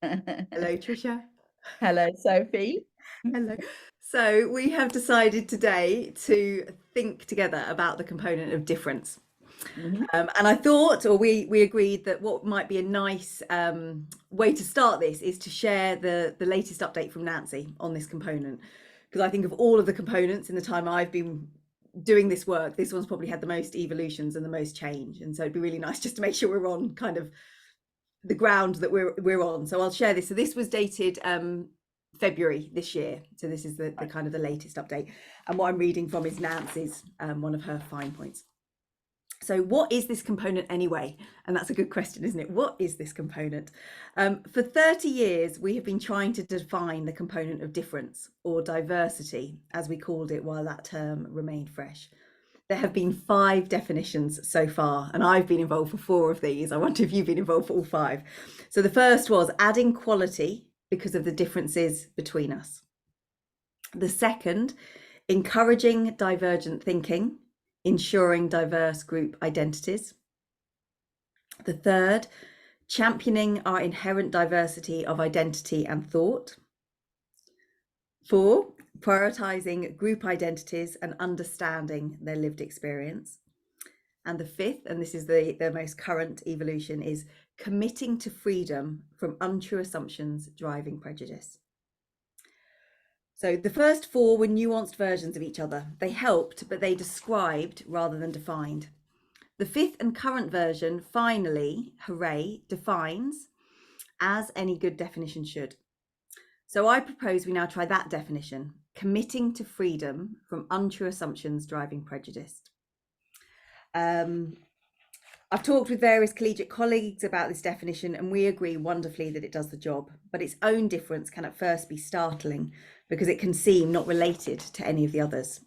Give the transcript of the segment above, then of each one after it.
Hello, Trisha. Hello, Sophie. Hello. So we have decided today to think together about the component of difference. Mhm. And I thought, or we agreed that what might be a nice way to start this is to share the latest update from Nancy on this component. Because I think of all of the components in the time I've been doing this work, this one's probably had the most evolutions and the most change. And so it'd be really nice just to make sure we're on kind of the ground that we're on. So I'll share this. So this was dated February this year. So this is the kind of the latest update. And what I'm reading from is Nancy's, one of her fine points. So what is this component anyway? And that's a good question, isn't it? What is this component? For 30 years, we have been trying to define the component of difference, or diversity, as we called it while that term remained fresh. There have been 5 definitions so far, and I've been involved for 4 of these. I wonder if you've been involved for all 5. So the first was adding quality because of the differences between us. The second, encouraging divergent thinking, ensuring diverse group identities. The third, championing our inherent diversity of identity and thought. 4, prioritizing group identities and understanding their lived experience. And the 5th, and this is the most current evolution, is committing to freedom from untrue assumptions driving prejudice. So the first 4 were nuanced versions of each other. They helped, but they described rather than defined. The 5th and current version finally, hooray, defines, as any good definition should. So I propose we now try that definition, committing to freedom from untrue assumptions driving prejudice. I've talked with various collegiate colleagues about this definition, and we agree wonderfully that it does the job, but its own difference can at first be startling because it can seem not related to any of the others.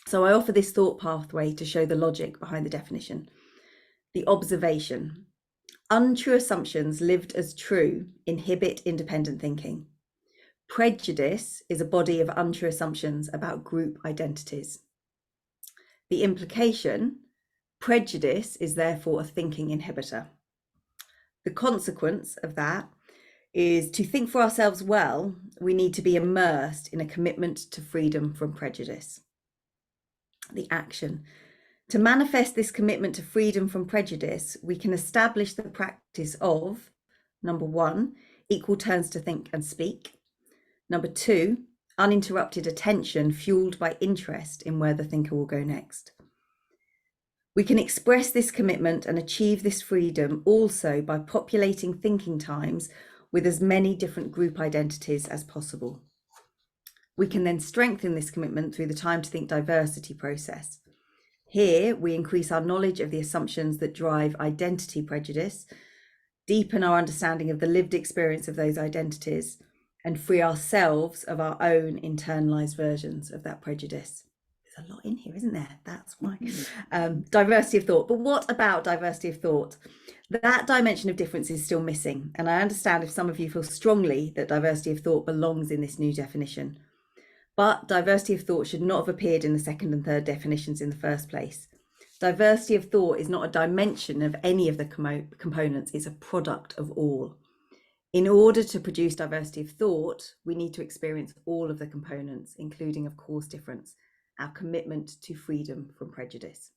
So I offer this thought pathway to show the logic behind the definition. The observation. Untrue assumptions lived as true inhibit independent thinking. Prejudice is a body of untrue assumptions about group identities. The implication, prejudice is therefore a thinking inhibitor. The consequence of that is to think for ourselves well, we need to be immersed in a commitment to freedom from prejudice. The action. To manifest this commitment to freedom from prejudice, we can establish the practice of, number 1, equal turns to think and speak. Number 2, uninterrupted attention fueled by interest in where the thinker will go next. We can express this commitment and achieve this freedom also by populating thinking times with as many different group identities as possible. We can then strengthen this commitment through the time to think diversity process. Here, we increase our knowledge of the assumptions that drive identity prejudice, deepen our understanding of the lived experience of those identities, and free ourselves of our own internalized versions of that prejudice. There's a lot in here, isn't there? That's why. Diversity of thought. But what about diversity of thought? That dimension of difference is still missing. And I understand if some of you feel strongly that diversity of thought belongs in this new definition. But diversity of thought should not have appeared in the second and third definitions in the first place. Diversity of thought is not a dimension of any of the components, it's a product of all. In order to produce diversity of thought, we need to experience all of the components, including, of course, difference, our commitment to freedom from prejudice.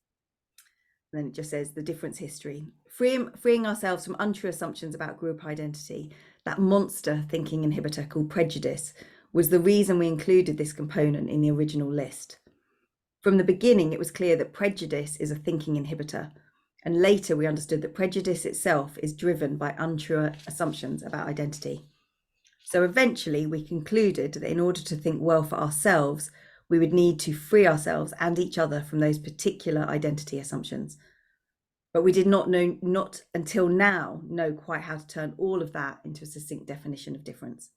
And then it just says the difference history. Freeing ourselves from untrue assumptions about group identity, that monster thinking inhibitor called prejudice, was the reason we included this component in the original list. From the beginning, it was clear that prejudice is a thinking inhibitor, and later we understood that prejudice itself is driven by untrue assumptions about identity. So eventually we concluded that in order to think well for ourselves, we would need to free ourselves and each other from those particular identity assumptions. But we did not until now know quite how to turn all of that into a succinct definition of difference.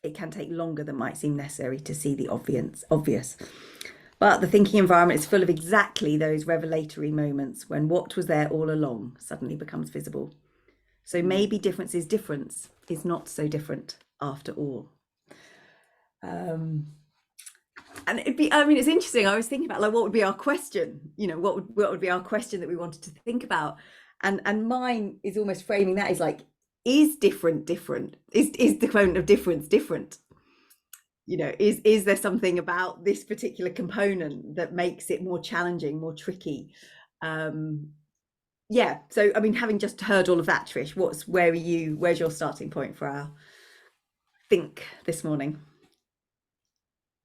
It can take longer than might seem necessary to see the obvious. But the thinking environment is full of exactly those revelatory moments when what was there all along suddenly becomes visible. So maybe difference is not so different after all. And it's interesting. I was thinking about what would be our question, what would be our question that we wanted to think about. And mine is almost framing that as is different? Is the component of difference different? Is there something about this particular component that makes it more challenging, more tricky? Yeah, so I mean, having just heard all of that, Trish, where's your starting point for our think this morning?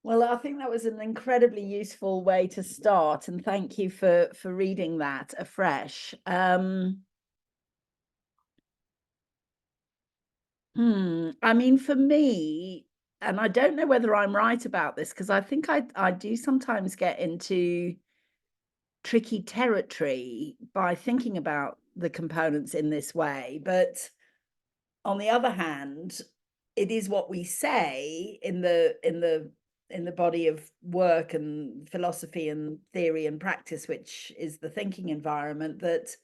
Well, I think that was an incredibly useful way to start, and thank you for reading that afresh. I mean, for me, and I don't know whether I'm right about this, because I think I do sometimes get into tricky territory by thinking about the components in this way. But on the other hand, it is what we say in the body of work and philosophy and theory and practice, which is the thinking environment, that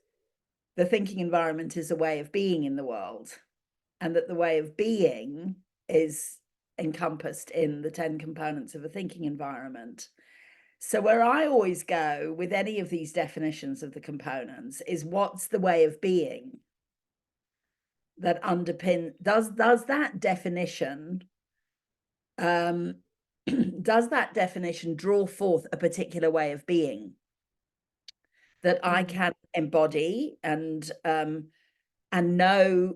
the thinking environment is a way of being in the world, and that the way of being is encompassed in the 10 components of a thinking environment. So where I always go with any of these definitions of the components is, what's the way of being that does that definition does that definition draw forth a particular way of being that I can embody and know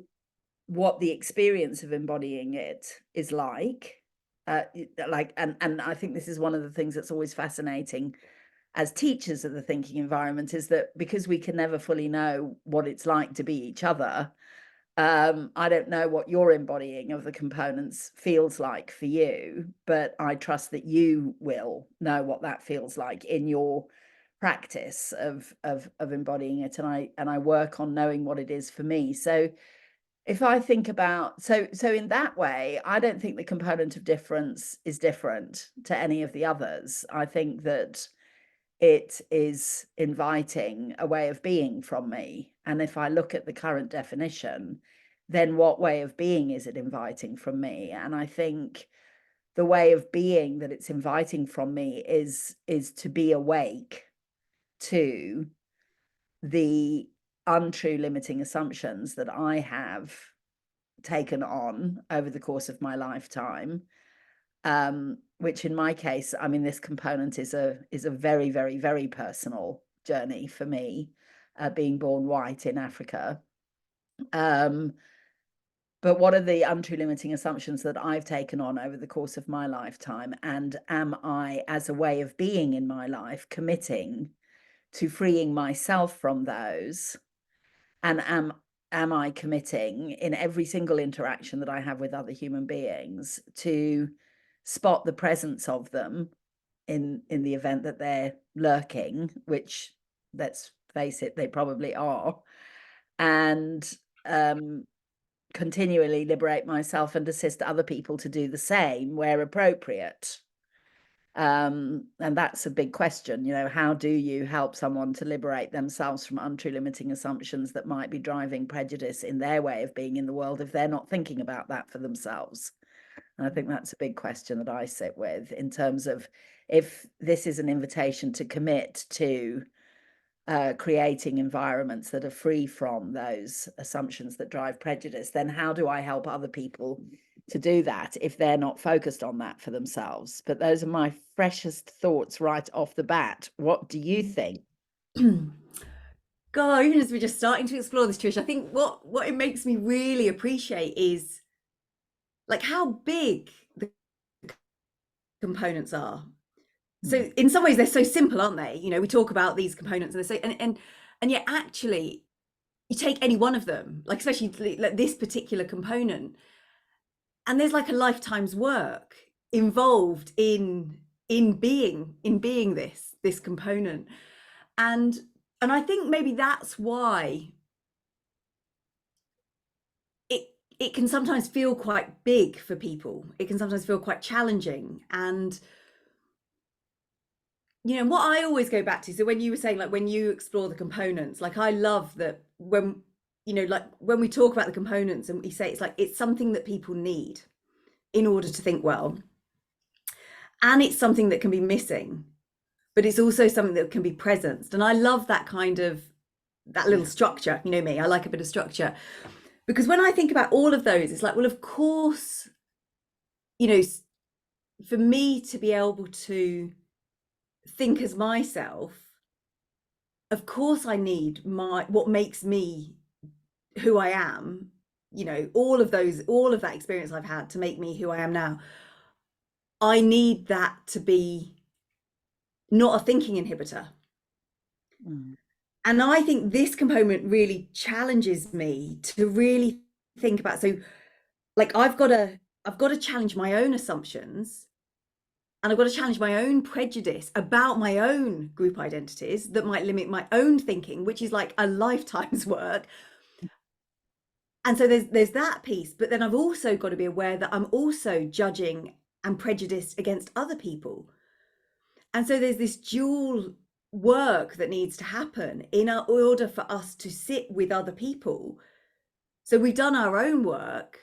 what the experience of embodying it is like. And I think this is one of the things that's always fascinating as teachers of the thinking environment, is that because we can never fully know what it's like to be each other, I don't know what your embodying of the components feels like for you, but I trust that you will know what that feels like in your practice of embodying it, and I work on knowing what it is for me. So if I think about, so in that way, I don't think the component of difference is different to any of the others. I think that it is inviting a way of being from me. And if I look at the current definition, then what way of being is it inviting from me? And I think the way of being that it's inviting from me is to be awake to the untrue limiting assumptions that I have taken on over the course of my lifetime, which in my case, I mean, this component is a very, very, very personal journey for me, being born white in Africa. But what are the untrue limiting assumptions that I've taken on over the course of my lifetime? And am I, as a way of being in my life, committing to freeing myself from those? And am I committing in every single interaction that I have with other human beings to spot the presence of them in the event that they're lurking, which, let's face it, they probably are, and continually liberate myself and assist other people to do the same where appropriate. And that's a big question, how do you help someone to liberate themselves from untrue limiting assumptions that might be driving prejudice in their way of being in the world if they're not thinking about that for themselves? And I think that's a big question that I sit with, in terms of, if this is an invitation to commit to creating environments that are free from those assumptions that drive prejudice, then how do I help other people to do that if they're not focused on that for themselves? But those are my freshest thoughts right off the bat. What do you think? God, even as we're just starting to explore this, Trish, I think what it makes me really appreciate is like how big the components are. So in some ways they're so simple, aren't they? We talk about these components and they say, and yet actually you take any one of them, like especially like this particular component, and there's like a lifetime's work involved in being this component. And I think maybe that's why it can sometimes feel quite big for people. It can sometimes feel quite challenging. And what I always go back to, so when you were saying, like, when you explore the components, like, I love that when like when we talk about the components and we say it's like it's something that people need in order to think well, and it's something that can be missing, but it's also something that can be presenced. And I love that kind of that little structure. Me, I like a bit of structure. Because when I think about all of those, it's like, well, of course, you know, for me to be able to think as myself, of course I need what makes me who I am, you know, all of that experience I've had to make me who I am now. I need that to be not a thinking inhibitor. Mm. And I think this component really challenges me to really think about, so like I've got to challenge my own assumptions, and I've got to challenge my own prejudice about my own group identities that might limit my own thinking, which is like a lifetime's work. And so there's that piece, but then I've also got to be aware that I'm also judging and prejudiced against other people. And so there's this dual work that needs to happen in order for us to sit with other people. So we've done our own work,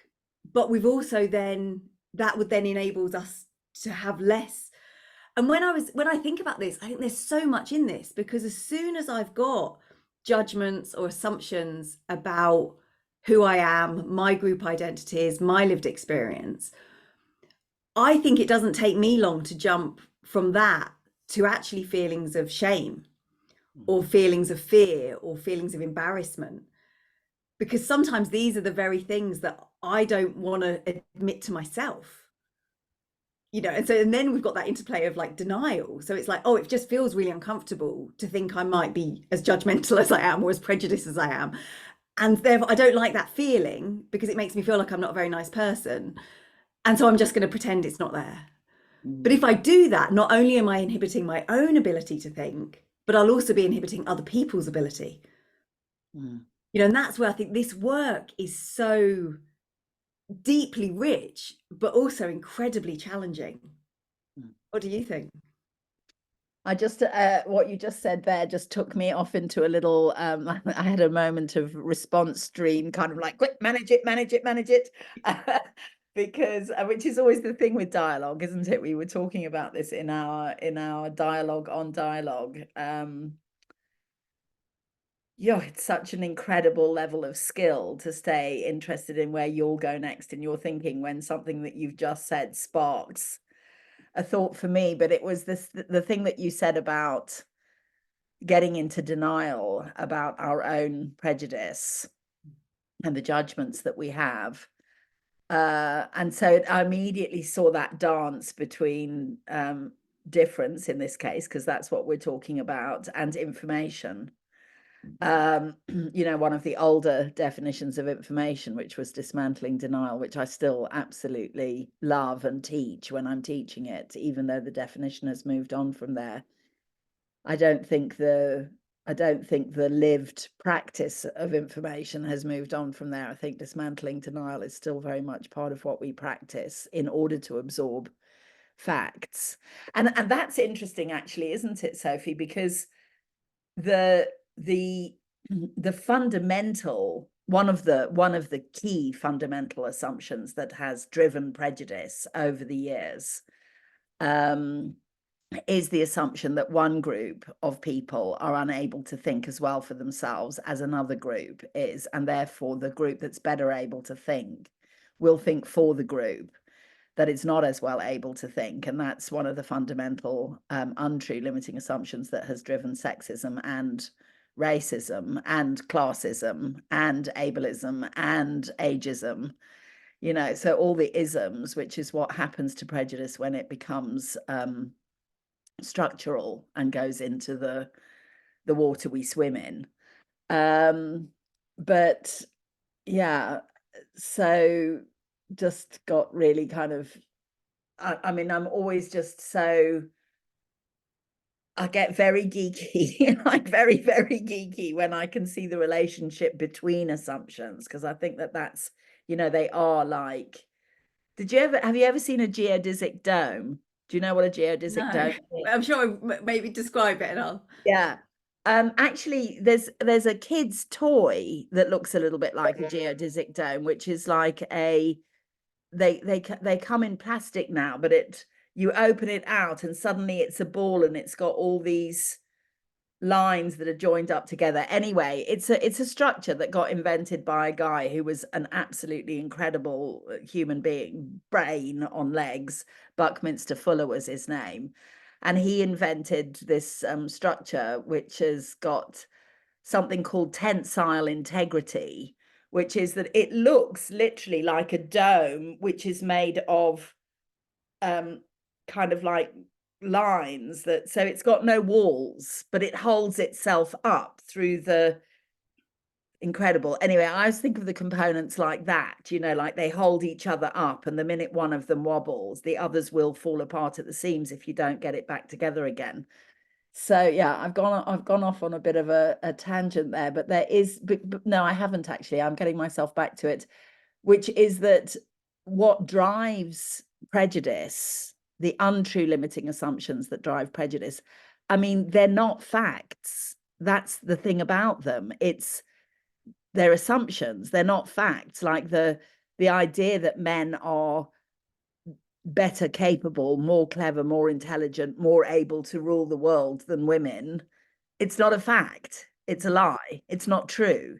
but we've also then, that would then enables us to have less. And when I think about this, I think there's so much in this, because as soon as I've got judgments or assumptions about who I am, my group identities, my lived experience, I think it doesn't take me long to jump from that to actually feelings of shame or feelings of fear or feelings of embarrassment. Because sometimes these are the very things that I don't want to admit to myself, you know. And so, and then we've got that interplay of like denial. So it's like, oh, it just feels really uncomfortable to think I might be as judgmental as I am or as prejudiced as I am. And therefore, I don't like that feeling because it makes me feel like I'm not a very nice person. And so I'm just going to pretend it's not there. But if I do that, not only am I inhibiting my own ability to think, but I'll also be inhibiting other people's ability. Mm. You know, and that's where I think this work is so deeply rich, but also incredibly challenging. Mm. What do you think? I just what you just said there just took me off into a little I had a moment of response stream, kind of like, quick, manage it, manage it, manage it. Because which is always the thing with dialogue, isn't it? We were talking about this in our dialogue on dialogue. Yeah, it's such an incredible level of skill to stay interested in where you'll go next in your thinking when something that you've just said sparks a thought for me. But it was the thing that you said about getting into denial about our own prejudice and the judgments that we have. And so I immediately saw that dance between difference in this case, because that's what we're talking about, and information. You know, one of the older definitions of information, which was dismantling denial, which I still absolutely love and teach when I'm teaching it, even though the definition has moved on from there. I don't think the lived practice of information has moved on from there. I think dismantling denial is still very much part of what we practice in order to absorb facts. And that's interesting, actually, isn't it, Sophie? Because the fundamental, one of the key fundamental assumptions that has driven prejudice over the years is the assumption that one group of people are unable to think as well for themselves as another group is, and therefore the group that's better able to think will think for the group that it's not as well able to think. And that's one of the fundamental untrue limiting assumptions that has driven sexism and racism and classism and ableism and ageism, you know. So all the isms, which is what happens to prejudice when it becomes structural and goes into the water we swim in. But yeah, so just got really kind of, I mean, I'm always just so, I get very geeky, like very, very geeky when I can see the relationship between assumptions, because I think that that's, you know, they are like, have you ever seen a geodesic dome? Do you know what a geodesic No, dome is? I'm sure maybe describe it and I'll. Yeah. Actually, there's a kid's toy that looks a little bit like a geodesic dome, which is like they come in plastic now, but you open it out and suddenly it's a ball and it's got all these lines that are joined up together. Anyway, it's a structure that got invented by a guy who was an absolutely incredible human being, brain on legs. Buckminster Fuller was his name, and he invented this structure which has got something called tensile integrity, which is that it looks literally like a dome which is made of kind of like lines, that so it's got no walls, but it holds itself up through the incredible. Anyway, I always think of the components like that, like they hold each other up, and the minute one of them wobbles, the others will fall apart at the seams if you don't get it back together again. So yeah, I've gone off on a bit of a tangent there, but there is, but no, I haven't actually. I'm getting myself back to it, which is that what drives prejudice, the untrue limiting assumptions that drive prejudice, I mean, they're not facts. That's the thing about them. They're assumptions. They're not facts. Like the idea that men are better capable, more clever, more intelligent, more able to rule the world than women, it's not a fact. It's a lie. It's not true.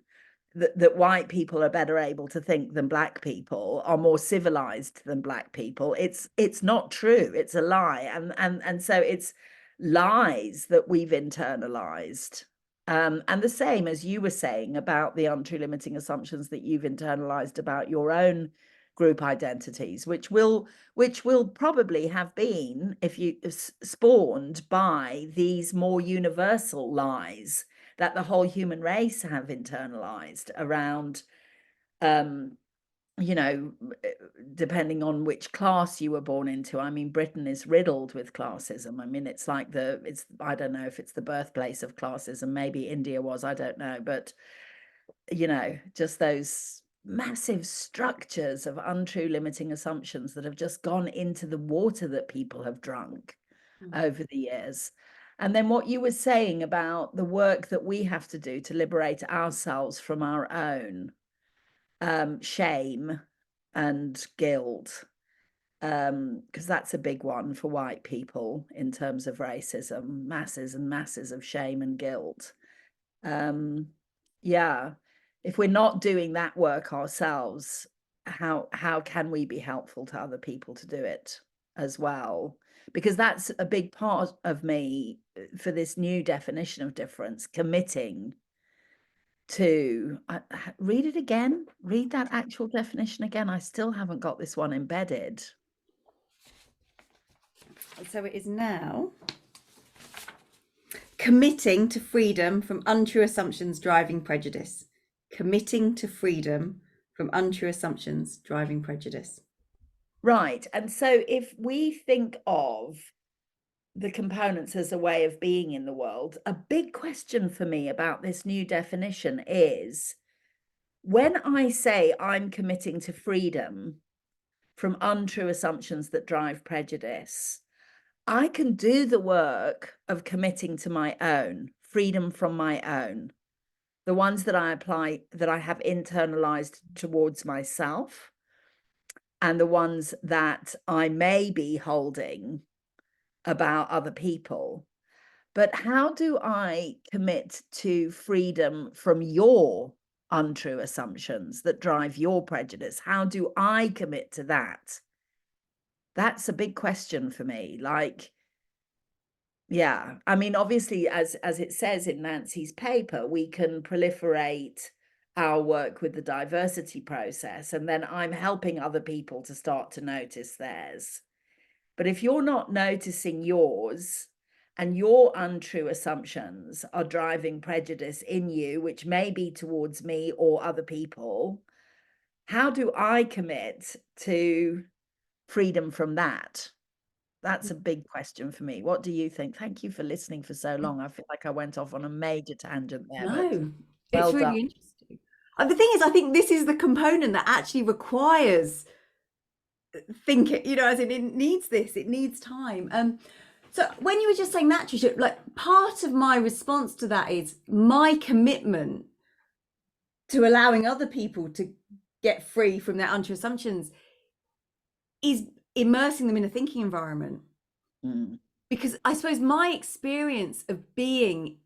That white people are better able to think than black people, are more civilized than black people. It's not true. It's a lie. And so it's lies that we've internalized. And the same as you were saying about the untrue limiting assumptions that you've internalized about your own group identities, which will probably have been, if you spawned by these more universal lies that the whole human race have internalized around, depending on which class you were born into. I mean, Britain is riddled with classism. I mean, it's like I don't know if it's the birthplace of classism. Maybe India was, I don't know. But, just those massive structures of untrue limiting assumptions that have just gone into the water that people have drunk over the years. And then what you were saying about the work that we have to do to liberate ourselves from our own shame and guilt, because that's a big one for white people in terms of racism, masses and masses of shame and guilt. Yeah, if we're not doing that work ourselves, how can we be helpful to other people to do it as well? Because that's a big part of me for this new definition of difference, committing to read it again, read that actual definition again. I still haven't got this one embedded. So it is now committing to freedom from untrue assumptions driving prejudice. Committing to freedom from untrue assumptions driving prejudice. Right. And so if we think of the components as a way of being in the world, a big question for me about this new definition is, when I say I'm committing to freedom from untrue assumptions that drive prejudice, I can do the work of committing to my own, freedom from my own, the ones that I apply, that I have internalized towards myself, and the ones that I may be holding about other people. But how do I commit to freedom from your untrue assumptions that drive your prejudice? How do I commit to that? That's a big question for me. Like, yeah, I mean, obviously, as it says in Nancy's paper, we can proliferate our work with the diversity process, and then I'm helping other people to start to notice theirs. But if you're not noticing yours, and your untrue assumptions are driving prejudice in you, which may be towards me or other people, how do I commit to freedom from that? That's a big question for me. What do you think? Thank you for listening for so long. I feel like I went off on a major tangent there, but No, it's well done. really interesting. The thing is, I think this is the component that actually requires thinking, as in it needs this, it needs time. So when you were just saying that, Trisha, like part of my response to that is my commitment to allowing other people to get free from their untrue assumptions is immersing them in a thinking environment. Mm. Because I suppose my experience of being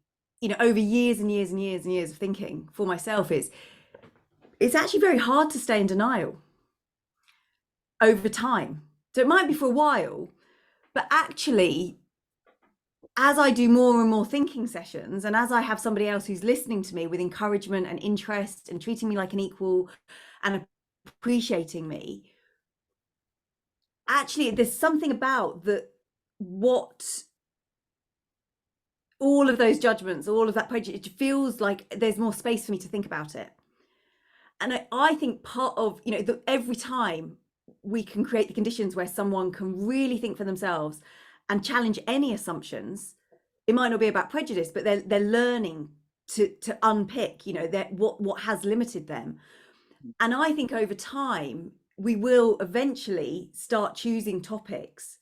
over years and years and years and years of thinking for myself, it's actually very hard to stay in denial over time. So it might be for a while, but actually, as I do more and more thinking sessions, and as I have somebody else who's listening to me with encouragement and interest and treating me like an equal and appreciating me, actually there's something about what all of those judgments, all of that prejudice, it feels like there's more space for me to think about it. And I think part of, every time we can create the conditions where someone can really think for themselves and challenge any assumptions, it might not be about prejudice, but they're learning to unpick, what has limited them. And I think over time, we will eventually start choosing topics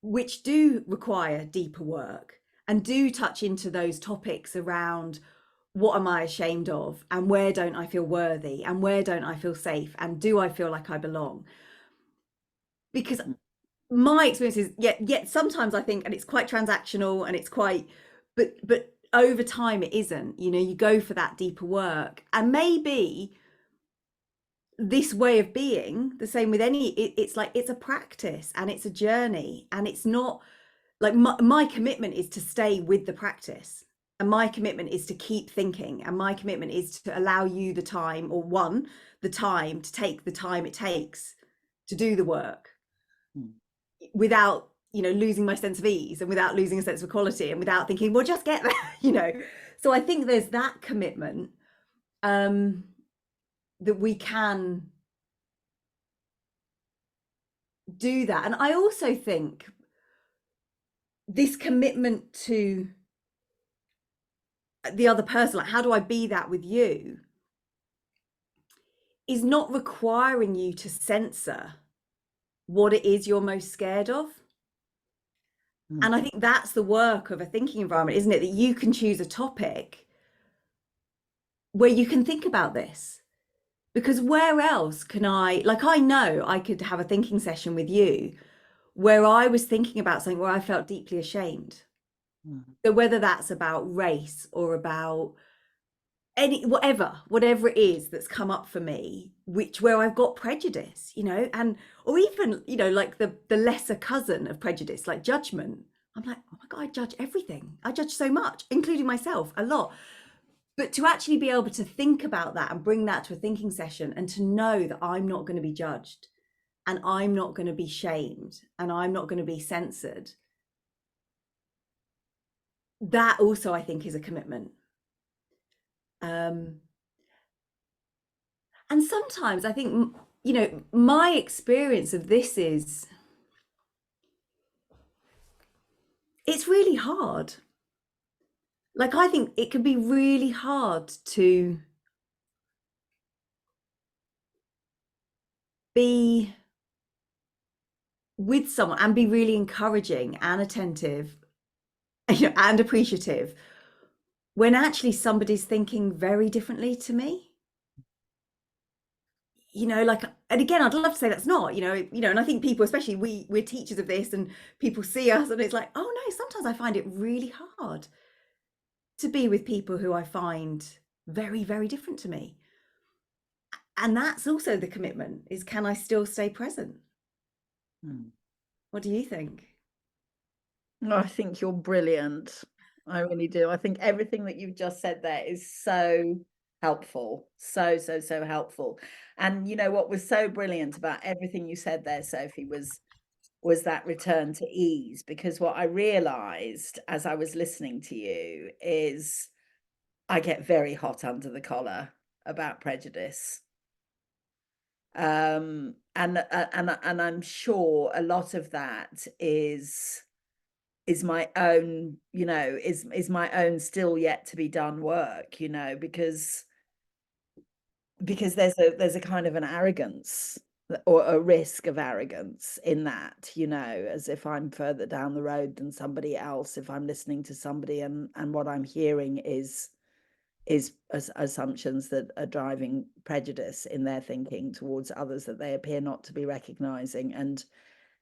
which do require deeper work and do touch into those topics around what am I ashamed of, and where don't I feel worthy, and where don't I feel safe, and do I feel like I belong? Because my experience is yet sometimes I think, and it's quite transactional and it's quite, but over time it isn't. You go for that deeper work, and maybe this way of being the same with it's like it's a practice and it's a journey, and it's not like my commitment is to stay with the practice, and my commitment is to keep thinking, and my commitment is to allow you the time, or the time to take the time it takes to do the work without losing my sense of ease, and without losing a sense of equality, and without thinking, well, just get there. So I think there's that commitment that we can do that. And I also think this commitment to the other person, like how do I be that with you, is not requiring you to censor what it is you're most scared of. And I think that's the work of a thinking environment, isn't it? That you can choose a topic where you can think about this. Because where else can I know I could have a thinking session with you where I was thinking about something where I felt deeply ashamed. So whether that's about race or about whatever it is that's come up for me, where I've got prejudice, and or even, like the lesser cousin of prejudice, like judgment. I'm like, oh my God, I judge everything. I judge so much, including myself, a lot. But to actually be able to think about that and bring that to a thinking session, and to know that I'm not going to be judged, and I'm not going to be shamed, and I'm not going to be censored, that also I think is a commitment. And sometimes I think, my experience of this is it's really hard. Like, I think it can be really hard to be with someone and be really encouraging and attentive, and appreciative, when actually somebody's thinking very differently to me. And again, I'd love to say that's not, and I think people, especially we're teachers of this, and people see us and it's like, oh no, sometimes I find it really hard to be with people who I find very, very different to me. And that's also the commitment, is can I still stay present? What do you think? I think you're brilliant. I really do. I think everything that you've just said there is so helpful. So helpful. And what was so brilliant about everything you said there, Sophie, was that return to ease. Because what I realized as I was listening to you is I get very hot under the collar about prejudice. And I'm sure a lot of that is my own, is my own still yet to be done work, because there's a kind of an arrogance, or a risk of arrogance in that, as if I'm further down the road than somebody else, if I'm listening to somebody and what I'm hearing is assumptions that are driving prejudice in their thinking towards others that they appear not to be recognizing. And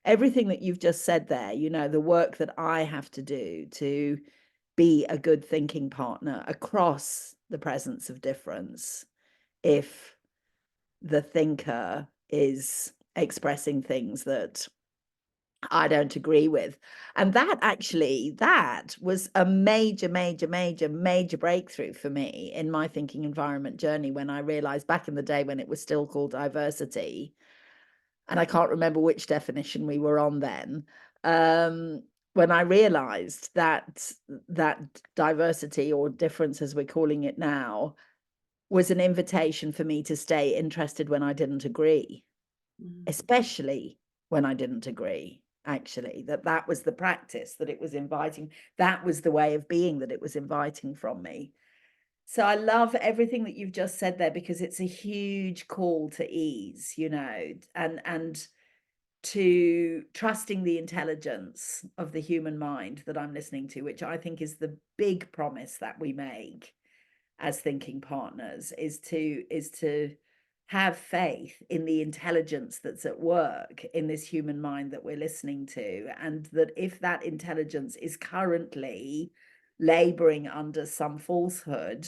everything that you've just said there, the work that I have to do to be a good thinking partner across the presence of difference if the thinker is expressing things that I don't agree with. And that was a major, major, major, major breakthrough for me in my thinking environment journey, when I realized, back in the day when it was still called diversity, and I can't remember which definition we were on then, when I realized that diversity, or difference as we're calling it now, was an invitation for me to stay interested when I didn't agree, especially when I didn't agree. Actually, that was the practice that it was inviting. That was the way of being that it was inviting from me. So I love everything that you've just said there, because it's a huge call to ease, and to trusting the intelligence of the human mind that I'm listening to, which I think is the big promise that we make as thinking partners, is to have faith in the intelligence that's at work in this human mind that we're listening to, and that if that intelligence is currently laboring under some falsehood,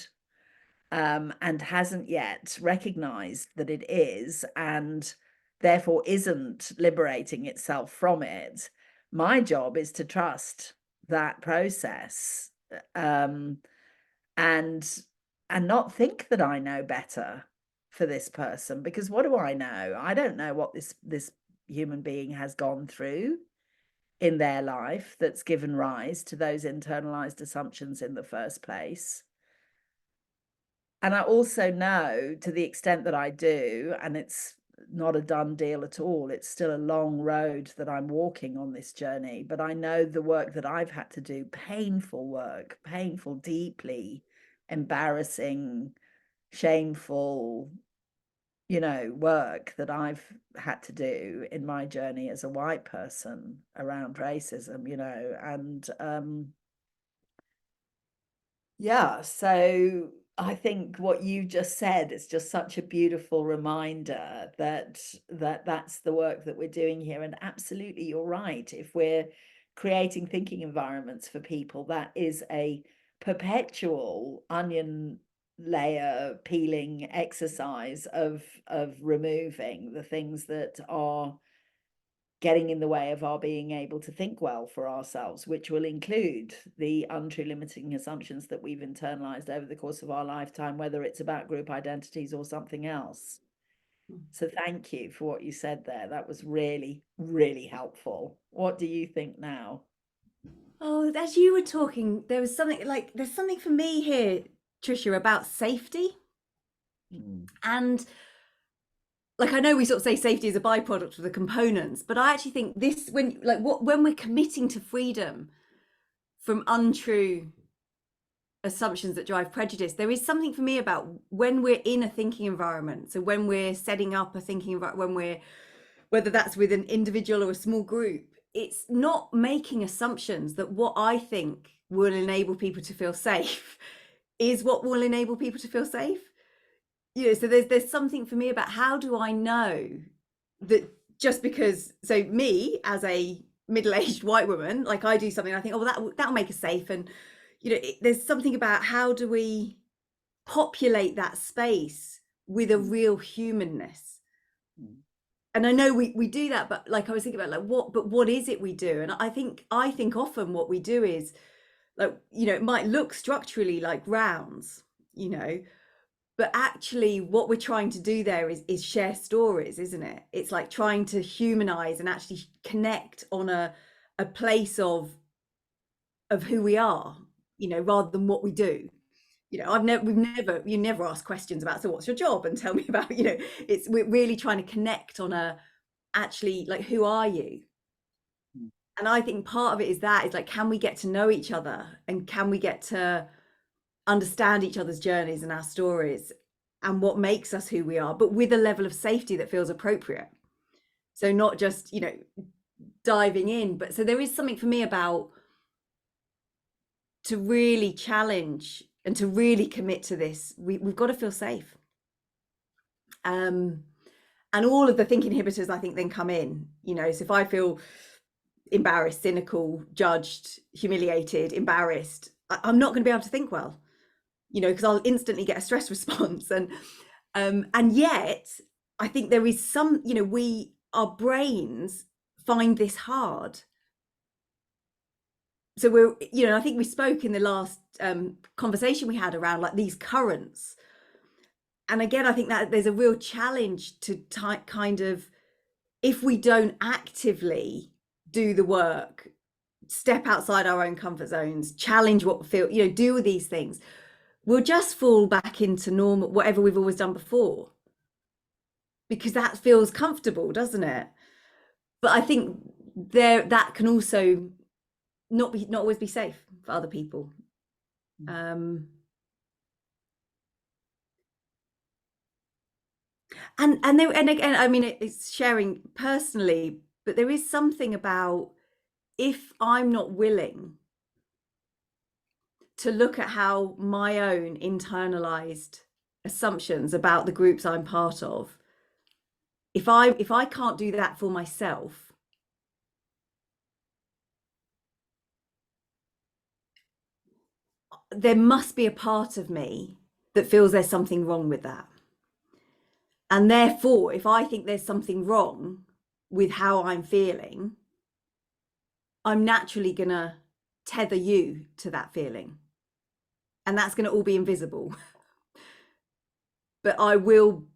and hasn't yet recognized that it is, and therefore isn't liberating itself from it, my job is to trust that process, and not think that I know better for this person, because what do I know? I don't know what this human being has gone through in their life that's given rise to those internalized assumptions in the first place. And I also know, to the extent that I do, and it's not a done deal at all, it's still a long road that I'm walking on this journey, but I know the work that I've had to do, painful work, painful, deeply embarrassing, shameful, work that I've had to do in my journey as a white person around racism, and yeah, so I think what you just said is just such a beautiful reminder that's the work that we're doing here. And absolutely, you're right. If we're creating thinking environments for people, that is a perpetual onion layer peeling exercise of removing the things that are getting in the way of our being able to think well for ourselves, which will include the untrue limiting assumptions that we've internalized over the course of our lifetime, whether it's about group identities or something else. So thank you for what you said there. That was really, really helpful. What do you think now? Oh, as you were talking, there's something for me here, Trisha, about safety. And like, I know we sort of say safety is a byproduct of the components, but I actually think this, when we're committing to freedom from untrue assumptions that drive prejudice, there is something for me about when we're in a thinking environment. So when we're setting up a thinking environment, whether that's with an individual or a small group, it's not making assumptions that what I think will enable people to feel safe is what will enable people to feel safe. So there's something for me about, how do I know that just because, so me as a middle-aged white woman, like, I do something, I think, oh, well, that'll make us safe. And there's something about, how do we populate that space with a real humanness? And I know we do that, but like, I was thinking about, what is it we do? And I think often what we do is, like, it might look structurally like rounds, but actually what we're trying to do there is share stories, isn't it? It's like trying to humanize and actually connect on a place of who we are, rather than what we do. You never ask questions about, so what's your job, and tell me about, we're really trying to connect on actually, like, who are you? And I think part of it is like, can we get to know each other, and can we get to understand each other's journeys and our stories, and what makes us who we are, but with a level of safety that feels appropriate. So not just, diving in, but so there is something for me about, to really challenge and to really commit to this, we've got to feel safe. And all of the thinking inhibitors, I think, then come in, so if I feel embarrassed, cynical, judged, humiliated, embarrassed, I'm not going to be able to think well, you know, because I'll instantly get a stress response. And yet I think there is some, you know, our brains find this hard. So we're, you know, I think we spoke in the last conversation we had around like these currents. And again, I think that there's a real challenge to kind of, if we don't actively do the work, step outside our own comfort zones, challenge what we feel, you know, do these things, we'll just fall back into normal, whatever we've always done before, because that feels comfortable, doesn't it? But I think that can also not always be safe for other people. And again, I mean, it's sharing personally, but there is something about, if I'm not willing to look at how my own internalized assumptions about the groups I'm part of, if I can't do that for myself, there must be a part of me that feels there's something wrong with that. And therefore, if I think there's something wrong with how I'm feeling, I'm naturally going to tether you to that feeling. And that's going to all be invisible. But I will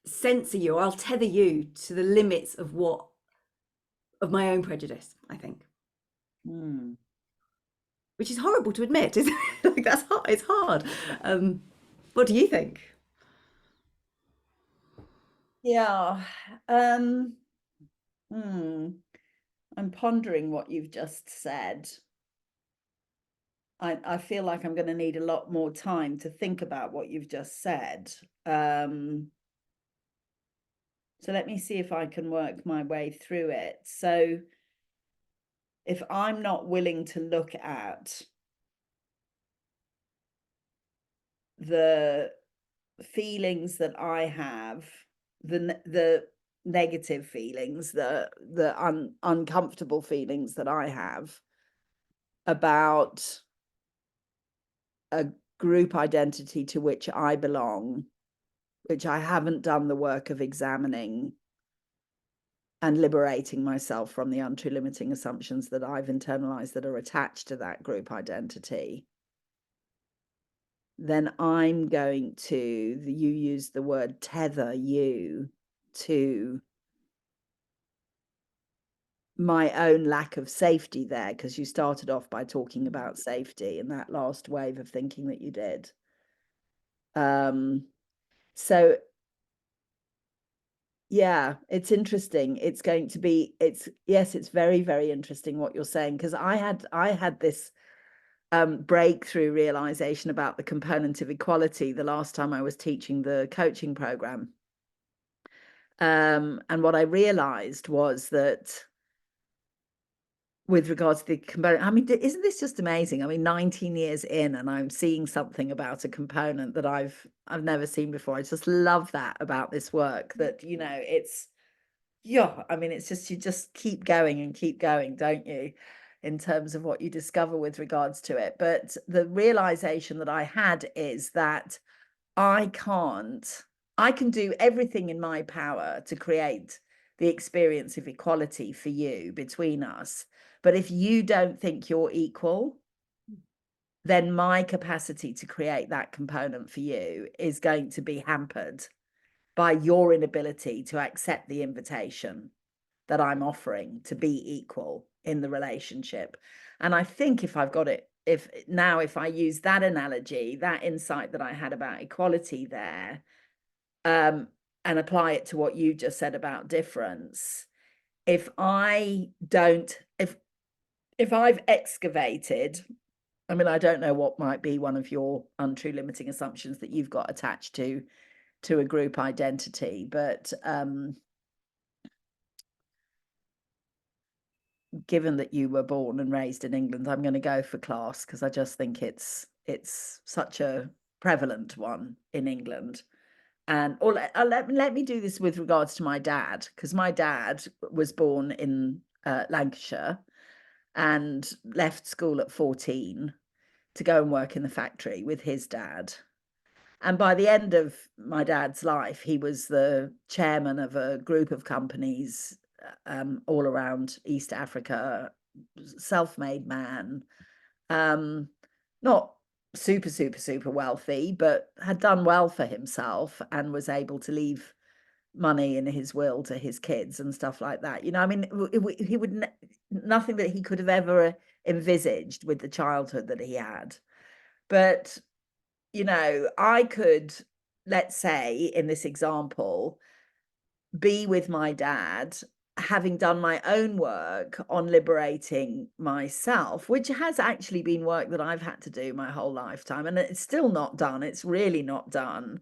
censor you, I'll tether you to the limits of my own prejudice, I think. Which is horrible to admit, isn't it? Like, that's hard. It's hard. What do you think? Yeah. I'm pondering what you've just said. I feel like I'm going to need a lot more time to think about what you've just said. So let me see if I can work my way through it. So if I'm not willing to look at the feelings that I have, the negative feelings, the uncomfortable feelings that I have about a group identity to which I belong, which I haven't done the work of examining and liberating myself from the untrue limiting assumptions that I've internalized that are attached to that group identity, then I'm going to, you use the word tether you to my own lack of safety there, because you started off by talking about safety in that last wave of thinking that you did. So yeah, it's interesting. It's going to be, yes, it's very, very interesting what you're saying, because I had this breakthrough realization about the component of equality the last time I was teaching the coaching program. And what I realized was that with regards to the component, I mean, isn't this just amazing? I mean, 19 years in and I'm seeing something about a component that I've never seen before. I just love that about this work, that, you know, it's, yeah, I mean, it's just, you just keep going and keep going, don't you, in terms of what you discover with regards to it. But the realization that I had is that I can do everything in my power to create the experience of equality for you between us. But if you don't think you're equal, then my capacity to create that component for you is going to be hampered by your inability to accept the invitation that I'm offering to be equal in the relationship. And I think if I've got it, if I use that analogy, that insight that I had about equality there, and apply it to what you just said about difference, if I've excavated, I mean, I don't know what might be one of your untrue limiting assumptions that you've got attached to a group identity, but given that you were born and raised in England, I'm going to go for class, because I just think it's such a prevalent one in England. And let me do this with regards to my dad, because my dad was born in Lancashire and left school at 14 to go and work in the factory with his dad. And by the end of my dad's life, he was the chairman of a group of companies all around East Africa, self-made man, not super wealthy, but had done well for himself and was able to leave money in his will to his kids and stuff like that. You know, I mean, he would nothing that he could have ever envisaged with the childhood that he had. But, you know, I could, let's say in this example, be with my dad, having done my own work on liberating myself, which has actually been work that I've had to do my whole lifetime, and it's still not done. It's really not done.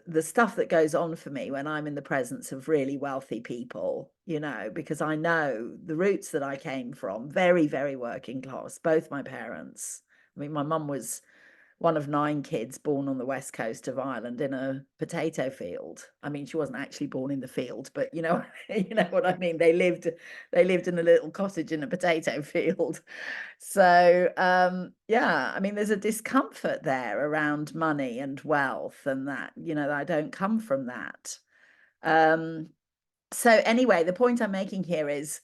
The stuff that goes on for me when I'm in the presence of really wealthy people, you know, because I know the roots that I came from, very working class, both my parents. I mean, my mum was one of 9 kids born on the west coast of Ireland in a potato field. I mean, she wasn't actually born in the field, but you know, you know what I mean. They lived in a little cottage in a potato field. So yeah, I mean, there's a discomfort there around money and wealth, and that, you know, I don't come from that. So anyway, the point I'm making here is,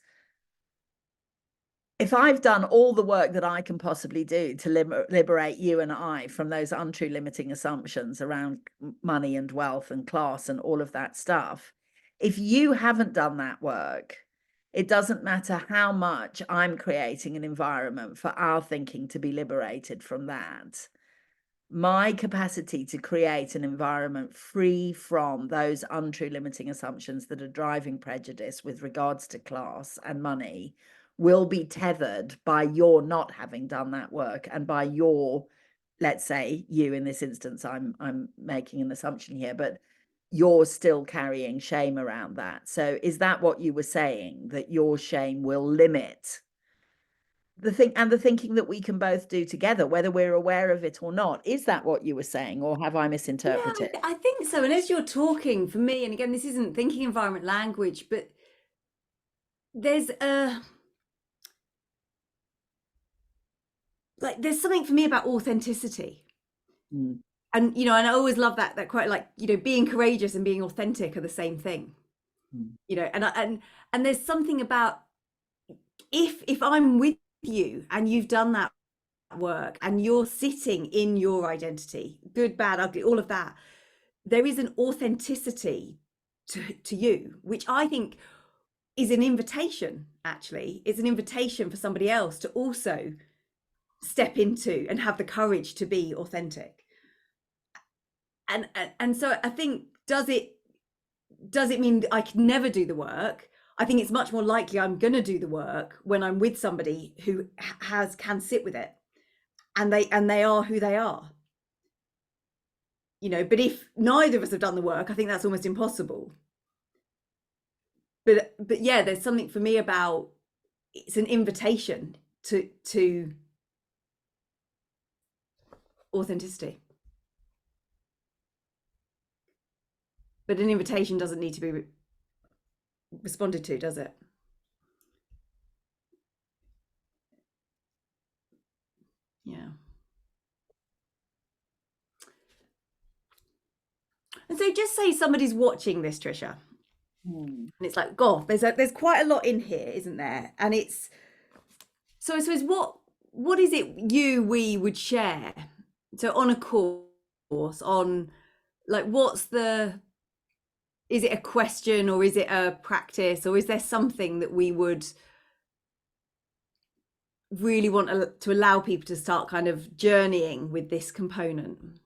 if I've done all the work that I can possibly do to liberate you and I from those untrue limiting assumptions around money and wealth and class and all of that stuff, if you haven't done that work, it doesn't matter how much I'm creating an environment for our thinking to be liberated from that. My capacity to create an environment free from those untrue limiting assumptions that are driving prejudice with regards to class and money will be tethered by your not having done that work, and by your, let's say you in this instance, I'm making an assumption here, but you're still carrying shame around that. So is that what you were saying, that your shame will limit the thing and the thinking that we can both do together, whether we're aware of it or not? Is that what you were saying, or have I misinterpreted? I think so. And as you're talking, for me, and again, this isn't thinking environment language, but there's there's something for me about authenticity. Mm. And you know, and I always love that quite, like, you know, being courageous and being authentic are the same thing. Mm. You know, and there's something about, if I'm with you and you've done that work and you're sitting in your identity, good, bad, ugly, all of that, there is an authenticity to you, which I think is an invitation. Actually, it's an invitation for somebody else to also step into and have the courage to be authentic. And so I think, does it mean I can never do the work? I think it's much more likely I'm going to do the work when I'm with somebody who can sit with it, and they are who they are. You know, but if neither of us have done the work, I think that's almost impossible. But yeah, there's something for me about, it's an invitation to authenticity. But an invitation doesn't need to be responded to, does it? Yeah. And so just say somebody's watching this, Trisha, Mm. and it's like, God, there's quite a lot in here, isn't there? And it's, so I suppose, what is it we would share? So on a course on, like, is it a question, or is it a practice, or is there something that we would really want to allow people to start kind of journeying with this component?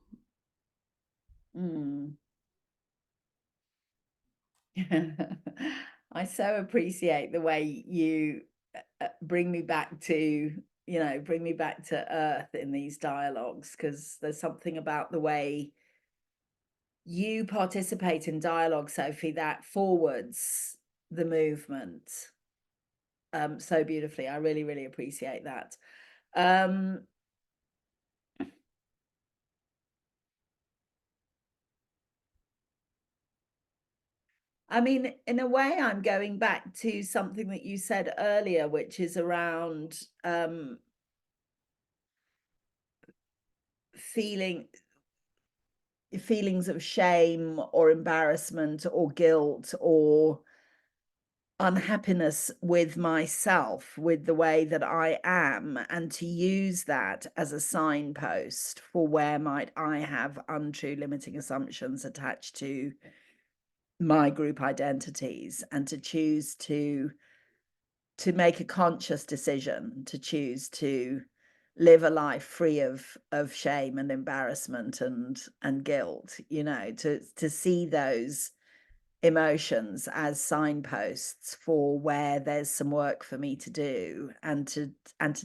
Mm. I so appreciate the way you bring me back to, you know, bring me back to earth in these dialogues, because there's something about the way you participate in dialogue, Sophie, that forwards the movement so beautifully. I really appreciate that. I mean, in a way, I'm going back to something that you said earlier, which is around feelings of shame or embarrassment or guilt or unhappiness with myself, with the way that I am, and to use that as a signpost for where might I have untrue limiting assumptions attached to my group identities, and to choose to make a conscious decision to choose to live a life free of shame and embarrassment and guilt, to see those emotions as signposts for where there's some work for me to do, and to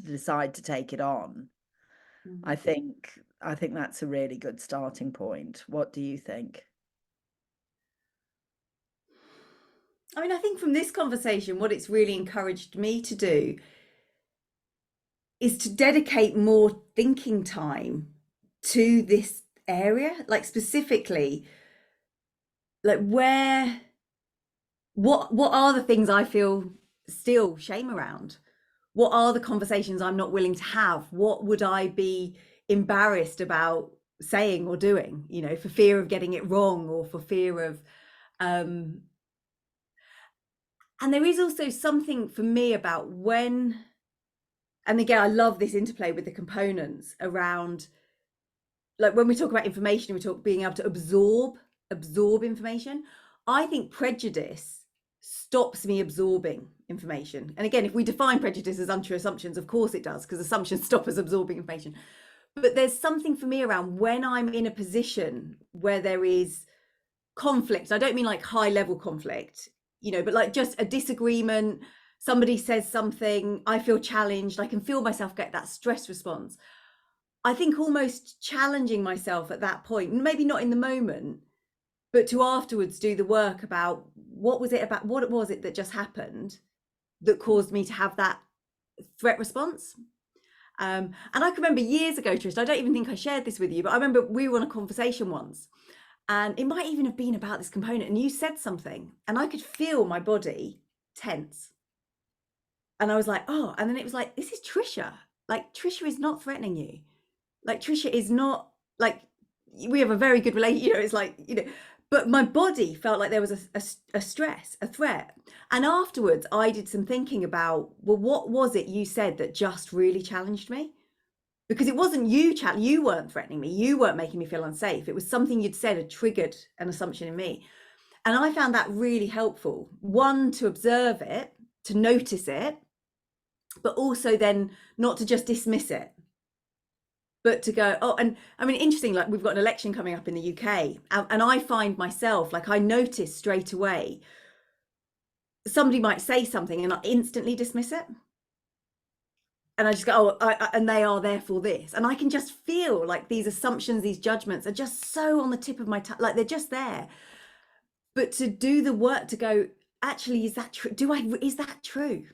decide to take it on. I think that's a really good starting point. What do you think? I mean, I think from this conversation, what it's really encouraged me to do is to dedicate more thinking time to this area, like specifically, like what are the things I feel still shame around? What are the conversations I'm not willing to have? What would I be embarrassed about saying or doing, for fear of getting it wrong, or for fear of and there is also something for me about when, and again, I love this interplay with the components around, like when we talk about information, we talk being able to absorb information. I think prejudice stops me absorbing information. And again, if we define prejudice as untrue assumptions, of course it does, because assumptions stop us absorbing information. But there's something for me around when I'm in a position where there is conflict. I don't mean like high level conflict, but like just a disagreement. Somebody says something, I feel challenged, I can feel myself get that stress response. I think almost challenging myself at that point, maybe not in the moment, but to afterwards do the work about what was it that just happened that caused me to have that threat response. And I can remember years ago, Trish, I don't even think I shared this with you, but I remember we were on a conversation once, and it might even have been about this component, and you said something and I could feel my body tense. And I was like, oh, and then it was like, this is Trisha. Like, Trisha is not threatening you. Like, Trisha is not, like, we have a very good relationship, it's like, but my body felt like there was a stress, a threat. And afterwards, I did some thinking about, well, what was it you said that just really challenged me? Because it wasn't you weren't threatening me, you weren't making me feel unsafe. It was something you'd said had triggered an assumption in me. And I found that really helpful. One, to observe it, to notice it, but also then not to just dismiss it, but to go, oh, and I mean, interesting, like we've got an election coming up in the UK, and I find myself, like, I notice straight away, somebody might say something and I instantly dismiss it. And I just go, oh, and they are therefore this. And I can just feel like these assumptions, these judgments are just so on the tip of my tongue, like they're just there. But to do the work to go, actually, is that true? Is that true?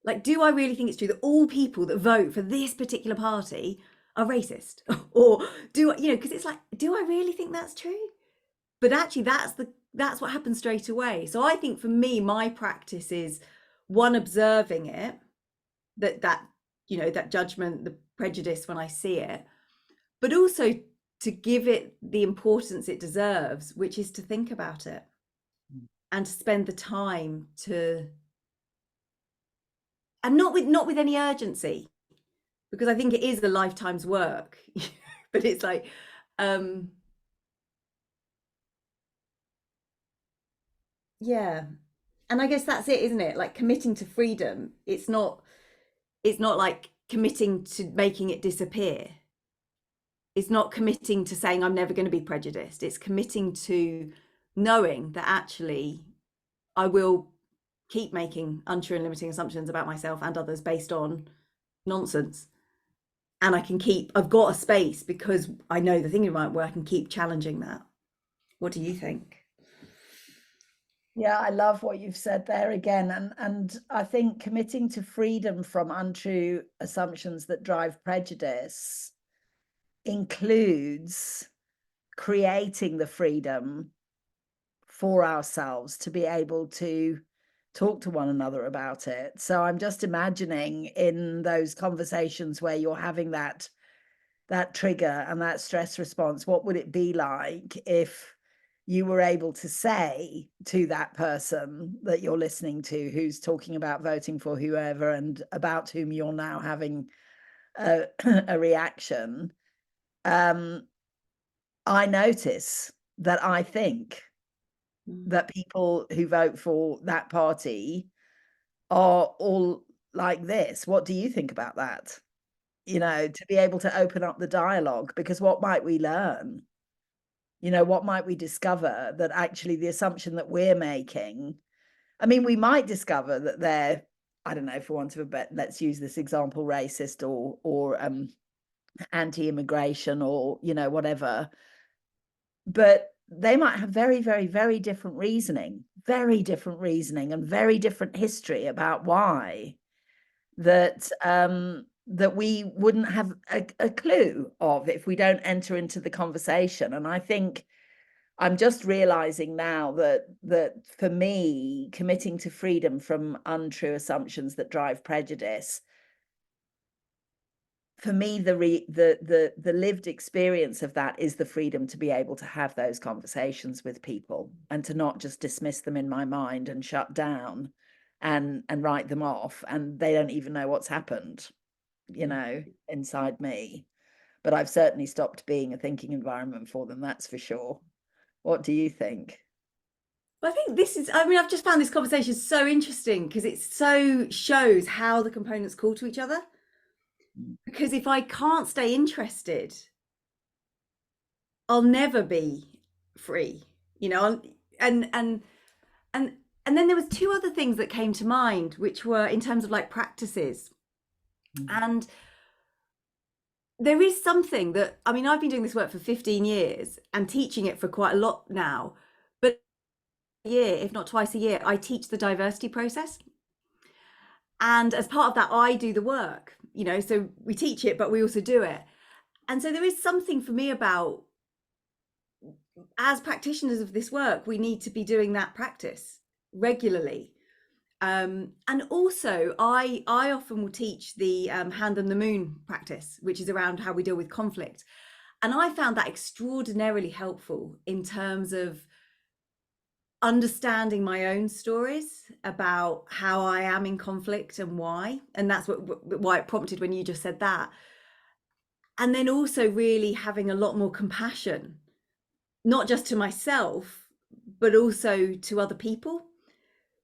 Like, do I really think it's true that all people that vote for this particular party are racist? Or do I, because it's like, do I really think that's true? But actually, that's what happens straight away. So I think for me, my practice is, one, observing it, that judgment, the prejudice when I see it, but also to give it the importance it deserves, which is to think about it and to spend the time to, and not with any urgency, because I think it is a lifetime's work. But it's like, yeah. And I guess that's it, isn't it? Like, committing to freedom, it's not like committing to making it disappear. It's not committing to saying I'm never going to be prejudiced. It's committing to knowing that actually I will keep making untrue and limiting assumptions about myself and others based on nonsense. And I've got a space, because I know the thing might work, and keep challenging that. What do you think? Yeah, I love what you've said there again. And I think committing to freedom from untrue assumptions that drive prejudice includes creating the freedom for ourselves to be able to talk to one another about it. So I'm just imagining in those conversations where you're having that that trigger and that stress response, what would it be like if you were able to say to that person that you're listening to, who's talking about voting for whoever and about whom you're now having a reaction, I notice that I think that people who vote for that party are all like this. What do you think about that? You know, to be able to open up the dialogue, because what might we learn? You know, what might we discover that actually the assumption that we're making, I mean, we might discover that they're, I don't know, for want of a bet, let's use this example, racist or anti-immigration or, you know, whatever. But they might have very, very, very different reasoning and very different history about why that that we wouldn't have a clue of if we don't enter into the conversation. And I think I'm just realizing now that for me, committing to freedom from untrue assumptions that drive prejudice, for me, the lived experience of that is the freedom to be able to have those conversations with people and to not just dismiss them in my mind and shut down and write them off, and they don't even know what's happened, you know, inside me. But I've certainly stopped being a thinking environment for them, that's for sure. What do you think? Well, I think this is, I mean, I've just found this conversation so interesting because it so shows how the components call to each other. Because if I can't stay interested, I'll never be free, you know. And and then there was two other things that came to mind, which were in terms of like practices. And there is something that, I mean, I've been doing this work for 15 years and teaching it for quite a lot now, but a year, if not twice a year, I teach the diversity process. And as part of that, I do the work, you know, so we teach it, but we also do it. And so there is something for me about, as practitioners of this work, we need to be doing that practice regularly. And also, I often will teach the hand on the moon practice, which is around how we deal with conflict. And I found that extraordinarily helpful in terms of understanding my own stories about how I am in conflict and why. And that's why it prompted when you just said that. And then also really having a lot more compassion, not just to myself, but also to other people,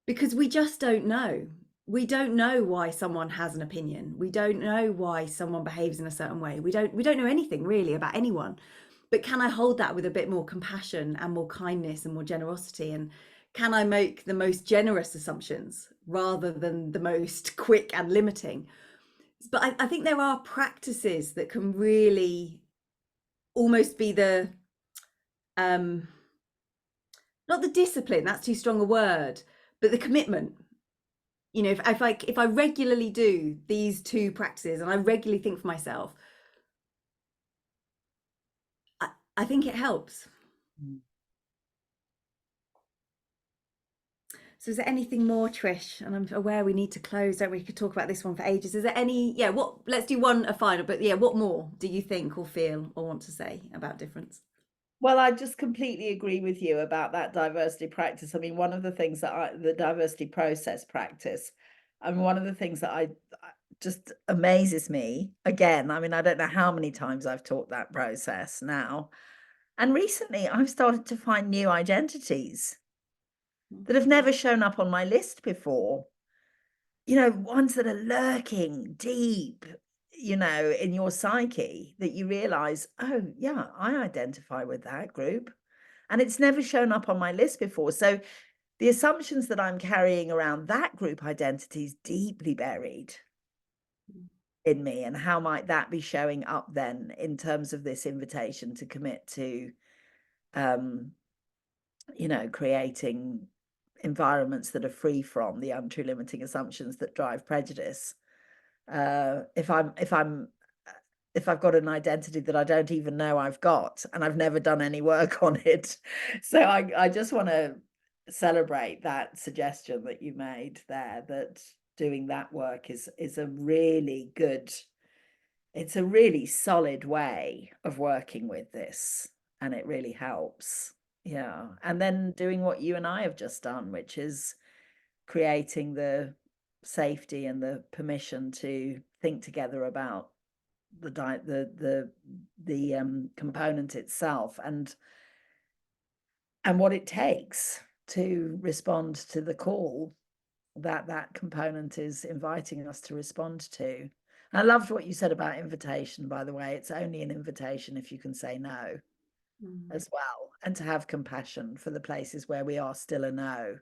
because we just don't know. We don't know why someone has an opinion. We don't know why someone behaves in a certain way. We don't know anything really about anyone. But can I hold that with a bit more compassion and more kindness and more generosity? And can I make the most generous assumptions rather than the most quick and limiting? But I think there are practices that can really almost be the not the discipline, that's too strong a word, but the commitment. You know, if I regularly do these two practices and I regularly think for myself, I think it helps. So is there anything more, Trish? And I'm aware we need to close, don't we? We could talk about this one for ages. Is there any, yeah, let's do one, a final, but yeah, what more do you think or feel or want to say about difference? Well, I just completely agree with you about that diversity practice. I mean, one of the things that the diversity process practice, I mean, one of the things that I just amazes me again. I mean, I don't know how many times I've taught that process now. And recently I've started to find new identities that have never shown up on my list before. You know, ones that are lurking deep, you know, in your psyche, that you realize, oh, yeah, I identify with that group. And it's never shown up on my list before. So the assumptions that I'm carrying around that group identity is deeply buried in me. And how might that be showing up then in terms of this invitation to commit to, you know, creating environments that are free from the untrue limiting assumptions that drive prejudice? If I've got an identity that I don't even know I've got, and I've never done any work on it. So I just want to celebrate that suggestion that you made there, that doing that work is a really good it's a really solid way of working with this, and it really helps. Yeah. And then doing what you and I have just done, which is creating the safety and the permission to think together about the component itself, and what it takes to respond to the call that component is inviting us to respond to. I loved what you said about invitation, by the way. It's only an invitation if you can say no as well, and to have compassion for the places where we are still a no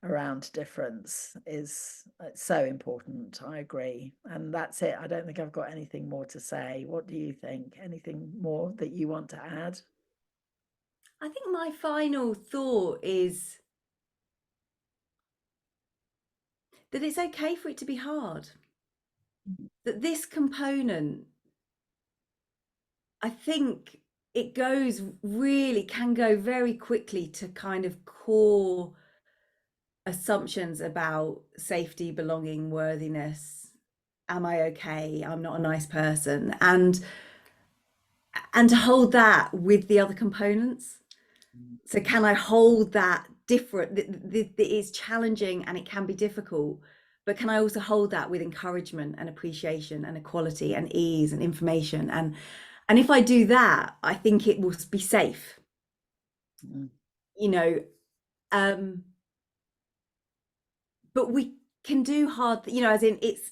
around difference is so important. I agree. And that's it. I don't think I've got anything more to say. What do you think? Anything more that you want to add? I think my final thought is that it's okay for it to be hard. That this component, I think it can go very quickly to kind of core assumptions about safety, belonging, worthiness. Am I okay? I'm not a nice person. And to hold that with the other components. So can I hold that different? That is challenging and it can be difficult, but can I also hold that with encouragement and appreciation and equality and ease and information? And if I do that, I think it will be safe. You know, but we can do hard, as in it's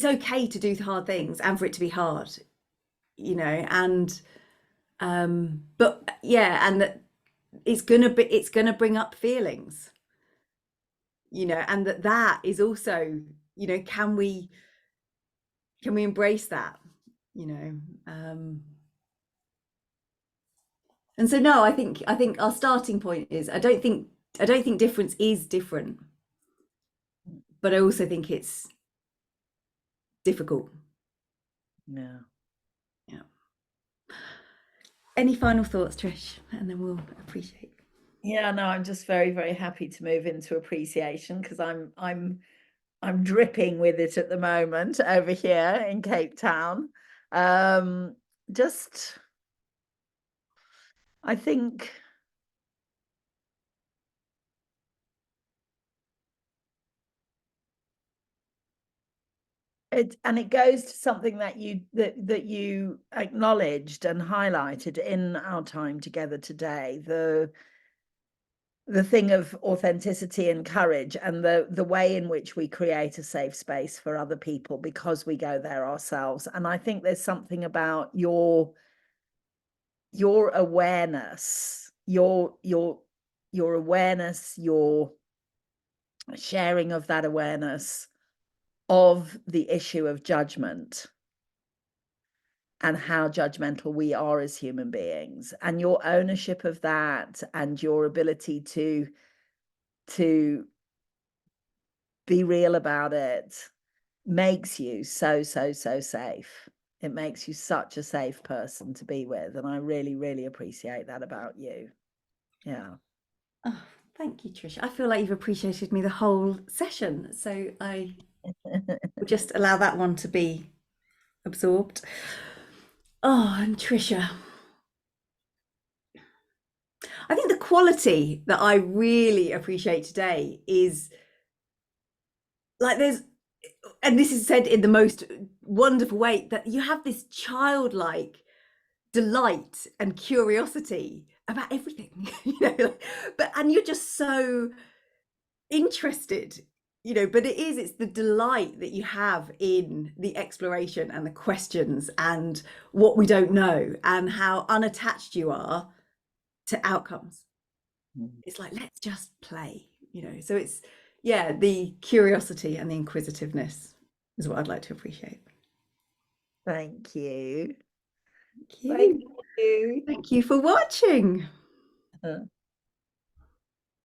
okay to do hard things and for it to be hard, and but yeah, and that it's gonna bring up feelings, and that is also, can we embrace that, and so no, I think our starting point is I don't think difference is different, but I also think it's difficult. Yeah. Any final thoughts, Trish? And then we'll appreciate. Yeah, no, I'm just very, very happy to move into appreciation, because I'm dripping with it at the moment over here in Cape Town. Just, I think it goes to something that you acknowledged and highlighted in our time together today, the thing of authenticity and courage, and the way in which we create a safe space for other people because we go there ourselves. And I think there's something about your awareness, your awareness, your sharing of that awareness of the issue of judgment and how judgmental we are as human beings, and your ownership of that, and your ability to be real about it, makes you so safe. It makes you such a safe person to be with, and I really, really appreciate that about you. Yeah. Oh, thank you, Trish. I feel like you've appreciated me the whole session, so I will just allow that one to be absorbed. Oh, and Trisha, I think the quality that I really appreciate today is like and this is said in the most wonderful way, that you have this childlike delight and curiosity about everything, and you're just so interested, but it's the delight that you have in the exploration and the questions and what we don't know and how unattached you are to outcomes. It's like, let's just play, so it's, yeah, the curiosity and the inquisitiveness is what I'd like to appreciate. Thank you. Thank you. Thank you. Thank you for watching.